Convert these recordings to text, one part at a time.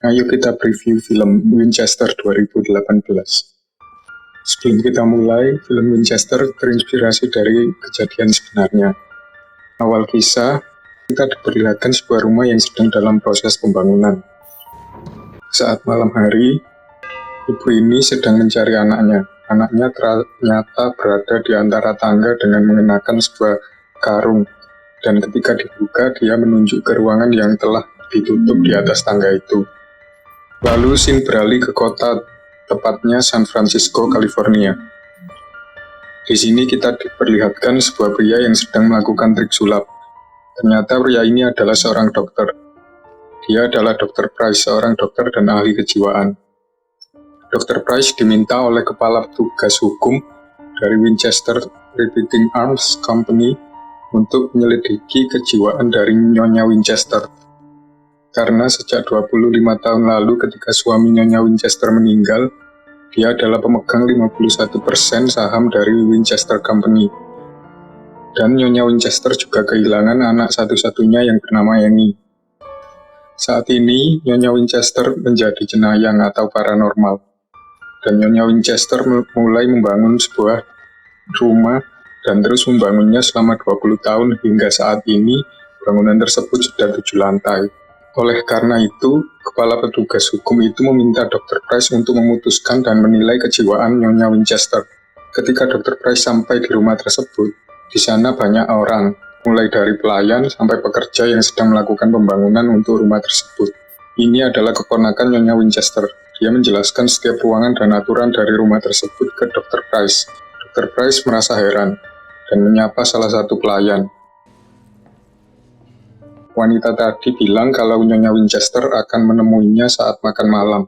Ayo kita preview film Winchester 2018. Sebelum kita mulai, film Winchester terinspirasi dari kejadian sebenarnya. Awal kisah, kita diperlihatkan sebuah rumah yang sedang dalam proses pembangunan. Saat malam hari, ibu ini sedang mencari anaknya. Anaknya ternyata berada di antara tangga dengan mengenakan sebuah karung. Dan ketika dibuka, dia menunjuk ke ruangan yang telah ditutup di atas tangga itu. Lalu scene beralih ke kota, tepatnya San Francisco, California. Di sini kita diperlihatkan sebuah pria yang sedang melakukan trik sulap. Ternyata pria ini adalah seorang dokter. Dia adalah Dr. Price, seorang dokter dan ahli kejiwaan. Dr. Price diminta oleh kepala petugas hukum dari Winchester Repeating Arms Company untuk menyelidiki kejiwaan dari Nyonya Winchester. Karena sejak 25 tahun lalu ketika suami Nyonya Winchester meninggal, dia adalah pemegang 51% saham dari Winchester Company. Dan Nyonya Winchester juga kehilangan anak satu-satunya yang bernama Annie. Saat ini, Nyonya Winchester menjadi jenayah atau paranormal. Dan Nyonya Winchester mulai membangun sebuah rumah dan terus membangunnya selama 20 tahun hingga saat ini bangunan tersebut sudah 7 lantai. Oleh karena itu, kepala petugas hukum itu meminta Dr. Price untuk memutuskan dan menilai kejiwaan Nyonya Winchester. Ketika Dr. Price sampai di rumah tersebut, di sana banyak orang, mulai dari pelayan sampai pekerja yang sedang melakukan pembangunan untuk rumah tersebut. Ini adalah keponakan Nyonya Winchester. Dia menjelaskan setiap ruangan dan aturan dari rumah tersebut ke Dr. Price. Dr. Price merasa heran dan menyapa salah satu pelayan. Wanita tadi bilang kalau Nyonya Winchester akan menemuinya saat makan malam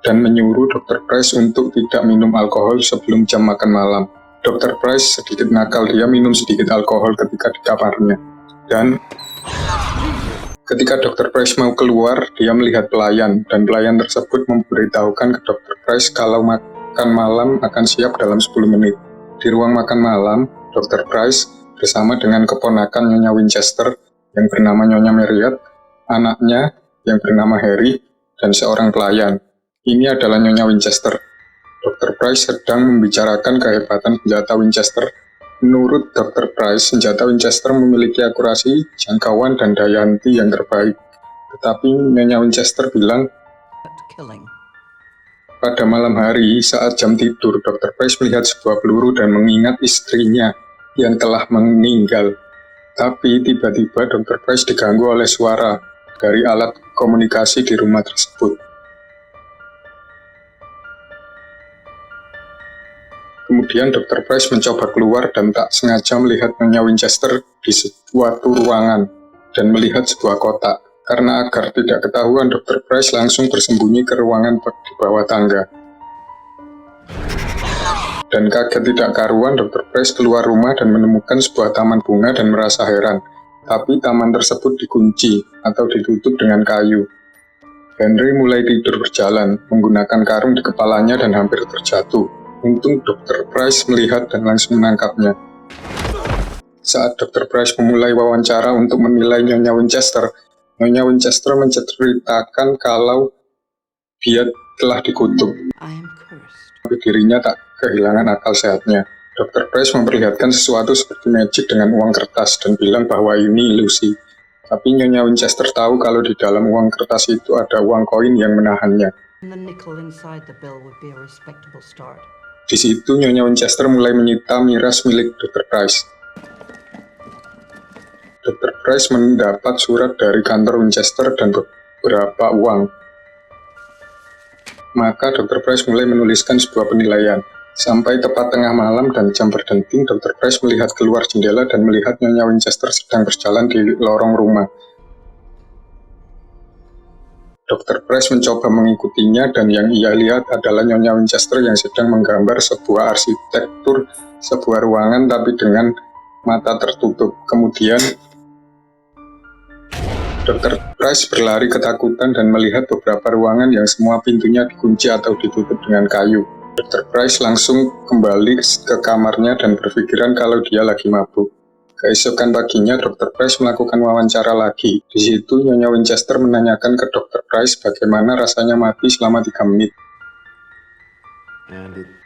dan menyuruh Dr. Price untuk tidak minum alkohol sebelum jam makan malam. Dr. Price sedikit nakal, dia minum sedikit alkohol ketika di kamarnya. Dan ketika Dr. Price mau keluar, dia melihat pelayan dan pelayan tersebut memberitahukan ke Dr. Price kalau makan malam akan siap dalam 10 menit. Di ruang makan malam, Dr. Price bersama dengan keponakan Nyonya Winchester yang bernama Nyonya Marriott, anaknya yang bernama Harry, dan seorang pelayan. Ini adalah Nyonya Winchester. Dr. Price sedang membicarakan kehebatan senjata Winchester. Menurut Dr. Price, senjata Winchester memiliki akurasi, jangkauan, dan daya henti yang terbaik. Tetapi Nyonya Winchester bilang, pada malam hari, saat jam tidur, Dr. Price melihat sebuah peluru dan mengingat istrinya yang telah meninggal. Tapi tiba-tiba Dr. Price diganggu oleh suara dari alat komunikasi di rumah tersebut. Kemudian Dr. Price mencoba keluar dan tak sengaja melihat Nyonya Winchester di suatu ruangan dan melihat sebuah kotak. Karena agar tidak ketahuan, Dr. Price langsung bersembunyi ke ruangan di bawah tangga. Dan kaget tidak karuan, Dr. Price keluar rumah dan menemukan sebuah taman bunga dan merasa heran. Tapi taman tersebut dikunci atau ditutup dengan kayu. Henry mulai tidur berjalan, menggunakan karung di kepalanya dan hampir terjatuh. Untung Dr. Price melihat dan langsung menangkapnya. Saat Dr. Price memulai wawancara untuk menilai Nyonya Winchester menceritakan kalau dia telah dikutuk. Tapi dirinya tak kehilangan akal sehatnya. Dr. Price memperlihatkan sesuatu seperti magic dengan uang kertas dan bilang bahwa ini ilusi. Tapi Nyonya Winchester tahu kalau di dalam uang kertas itu ada uang koin yang menahannya. Di situ Nyonya Winchester mulai menyita miras milik Dr. Price. Dr. Price mendapat surat dari kantor Winchester dan beberapa uang. Maka Dr. Price mulai menuliskan sebuah penilaian. Sampai tepat tengah malam dan jam berdenting, Dr. Price melihat keluar jendela dan melihat Nyonya Winchester sedang berjalan di lorong rumah. Dr. Price mencoba mengikutinya dan yang ia lihat adalah Nyonya Winchester yang sedang menggambar sebuah arsitektur sebuah ruangan tapi dengan mata tertutup. Kemudian Dr. Price berlari ketakutan dan melihat beberapa ruangan yang semua pintunya dikunci atau ditutup dengan kayu. Dr. Price langsung kembali ke kamarnya dan berpikiran kalau dia lagi mabuk. Keesokan paginya, Dr. Price melakukan wawancara lagi. Di situ, Nyonya Winchester menanyakan ke Dr. Price bagaimana rasanya mati selama 3 menit.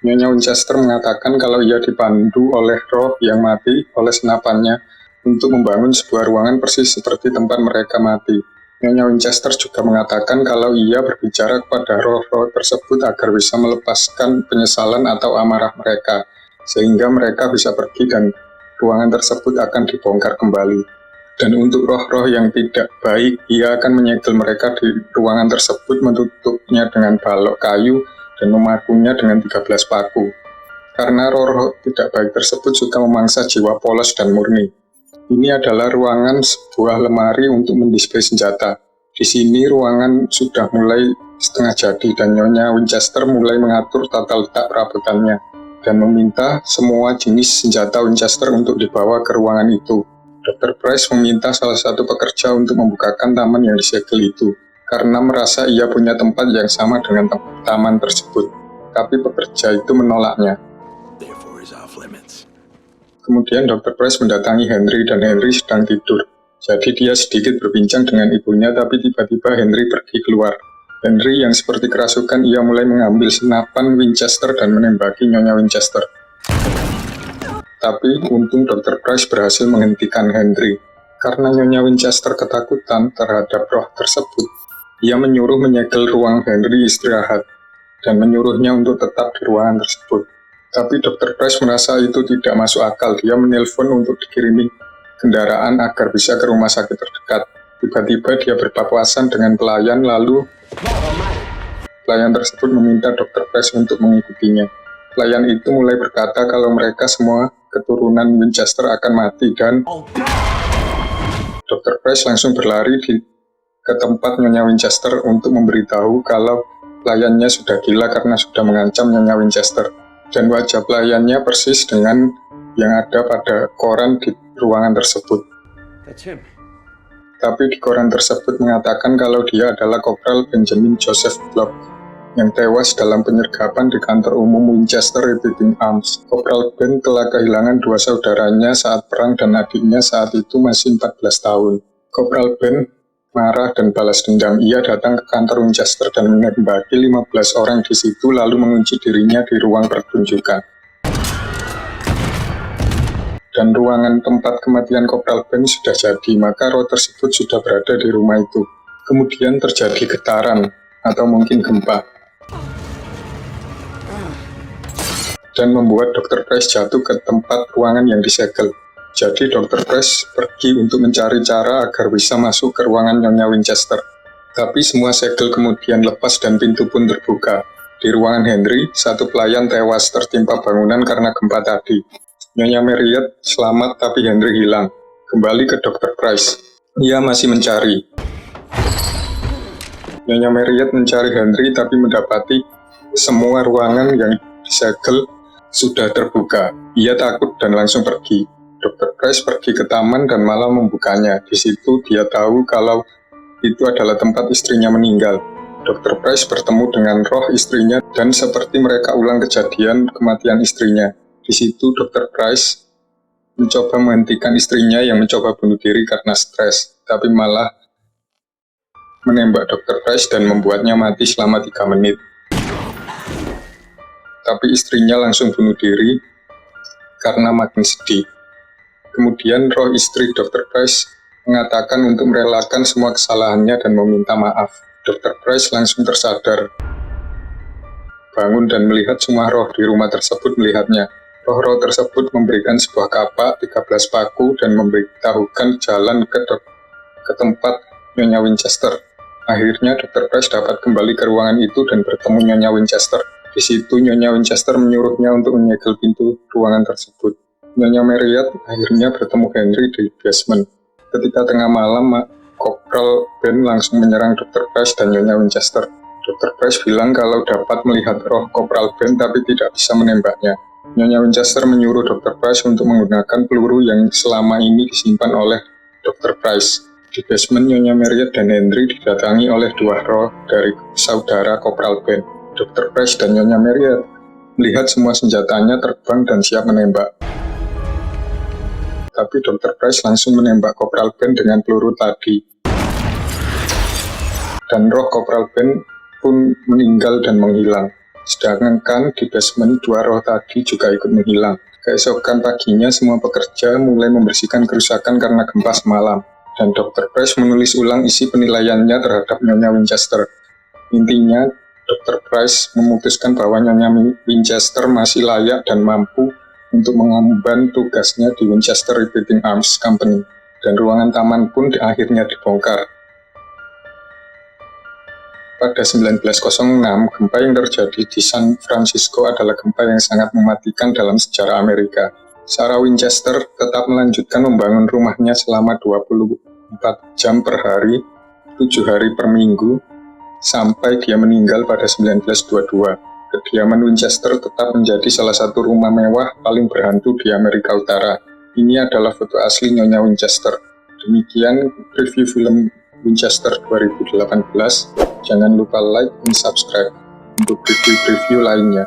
Nyonya Winchester mengatakan kalau ia dipandu oleh roh yang mati oleh senapannya untuk membangun sebuah ruangan persis seperti tempat mereka mati. Nyonya Winchester juga mengatakan kalau ia berbicara kepada roh-roh tersebut agar bisa melepaskan penyesalan atau amarah mereka, sehingga mereka bisa pergi dan ruangan tersebut akan dibongkar kembali. Dan untuk roh-roh yang tidak baik, ia akan menyegel mereka di ruangan tersebut, menutupnya dengan balok kayu, dan memakunya dengan 13 paku. Karena roh-roh tidak baik tersebut suka memangsa jiwa polos dan murni. Ini adalah ruangan sebuah lemari untuk mendisplay senjata. Di sini ruangan sudah mulai setengah jadi dan Nyonya Winchester mulai mengatur tata letak perabotannya dan meminta semua jenis senjata Winchester untuk dibawa ke ruangan itu. Dr. Price meminta salah satu pekerja untuk membukakan taman yang disegel itu, karena merasa ia punya tempat yang sama dengan taman tersebut. Tapi pekerja itu menolaknya. Kemudian Dr. Price mendatangi Henry dan Henry sedang tidur. Jadi dia sedikit berbincang dengan ibunya, tapi tiba-tiba Henry pergi keluar. Henry yang seperti kerasukan, ia mulai mengambil senapan Winchester dan menembaki Nyonya Winchester. Tapi untung Dr. Price berhasil menghentikan Henry. Karena Nyonya Winchester ketakutan terhadap roh tersebut, ia menyuruh menyegel ruang Henry istirahat dan menyuruhnya untuk tetap di ruangan tersebut. Tapi Dr. Price merasa itu tidak masuk akal. Dia menelpon untuk dikirimi kendaraan agar bisa ke rumah sakit terdekat. Tiba-tiba dia berpapasan dengan pelayan, lalu pelayan tersebut meminta Dr. Price untuk mengikutinya. Pelayan itu mulai berkata kalau mereka semua keturunan Winchester akan mati dan Dr. Price langsung berlari ke tempat Nyonya Winchester untuk memberitahu kalau pelayannya sudah gila karena sudah mengancam Nyonya Winchester. Dan wajah pelayannya persis dengan yang ada pada koran di ruangan tersebut. Tapi di koran tersebut mengatakan kalau dia adalah Kopral Benjamin Joseph Block yang tewas dalam penyergapan di kantor umum Winchester Repeating Arms. Kopral Ben telah kehilangan 2 saudaranya saat perang dan adiknya saat itu masih 14 tahun. Kopral Ben marah dan balas dendam. Ia datang ke kantor Winchester dan menembaki 15 orang di situ lalu mengunci dirinya di ruang pertunjukan. Dan ruangan tempat kematian Kopral Ben sudah jadi, maka roh tersebut sudah berada di rumah itu. Kemudian terjadi getaran, atau mungkin gempa, dan membuat Dr. Price jatuh ke tempat ruangan yang disegel. Jadi Dr. Price pergi untuk mencari cara agar bisa masuk ke ruangan Nyonya Winchester. Tapi semua segel kemudian lepas dan pintu pun terbuka. Di ruangan Henry, satu pelayan tewas tertimpa bangunan karena gempa tadi. Nyonya Marriott selamat tapi Henry hilang. Kembali ke Dr. Price. Ia masih mencari. Nyonya Marriott mencari Henry tapi mendapati semua ruangan yang disegel sudah terbuka. Ia takut dan langsung pergi. Dr. Price pergi ke taman dan malah membukanya. Di situ dia tahu kalau itu adalah tempat istrinya meninggal. Dr. Price bertemu dengan roh istrinya dan seperti mereka ulang kejadian kematian istrinya. Di situ Dr. Price mencoba menghentikan istrinya yang mencoba bunuh diri karena stres, tapi malah menembak Dr. Price dan membuatnya mati selama 3 menit. Tapi istrinya langsung bunuh diri karena makin sedih. Kemudian roh istri Dr. Price mengatakan untuk merelakan semua kesalahannya dan meminta maaf. Dr. Price langsung tersadar, bangun dan melihat semua roh di rumah tersebut melihatnya. Roh-roh tersebut memberikan sebuah kapak, 13 paku, dan memberitahukan jalan ke tempat Nyonya Winchester. Akhirnya Dr. Price dapat kembali ke ruangan itu dan bertemu Nyonya Winchester. Di situ Nyonya Winchester menyuruhnya untuk menyegel pintu ruangan tersebut. Nyonya Marriott akhirnya bertemu Henry di basement. Ketika tengah malam, Kopral Ben langsung menyerang Dr. Price dan Nyonya Winchester. Dr. Price bilang kalau dapat melihat roh Kopral Ben tapi tidak bisa menembaknya. Nyonya Winchester menyuruh Dr. Price untuk menggunakan peluru yang selama ini disimpan oleh Dr. Price. Di basement, Nyonya Marriott dan Henry didatangi oleh 2 roh dari saudara Kopral Ben. Dr. Price dan Nyonya Marriott melihat semua senjatanya terbang dan siap menembak. tapi Dr. Price langsung menembak Kopral Ben dengan peluru tadi. Dan roh Kopral Ben pun meninggal dan menghilang. Sedangkan di basement 2 roh tadi juga ikut menghilang. Keesokan paginya semua pekerja mulai membersihkan kerusakan karena gempa semalam. Dan Dr. Price menulis ulang isi penilaiannya terhadap Nyonya Winchester. Intinya, Dr. Price memutuskan bahwa Nyonya Winchester masih layak dan mampu untuk mengemban tugasnya di Winchester Repeating Arms Company. Dan ruangan taman pun akhirnya dibongkar. Pada 1906, gempa yang terjadi di San Francisco adalah gempa yang sangat mematikan dalam sejarah Amerika. Sarah Winchester tetap melanjutkan membangun rumahnya selama 24 jam per hari, 7 hari per minggu, sampai dia meninggal pada 1922. Kediaman Winchester tetap menjadi salah satu rumah mewah paling berhantu di Amerika Utara. Ini adalah foto asli Nyonya Winchester. Demikian review film Winchester 2018. Jangan lupa like dan subscribe untuk review-review lainnya.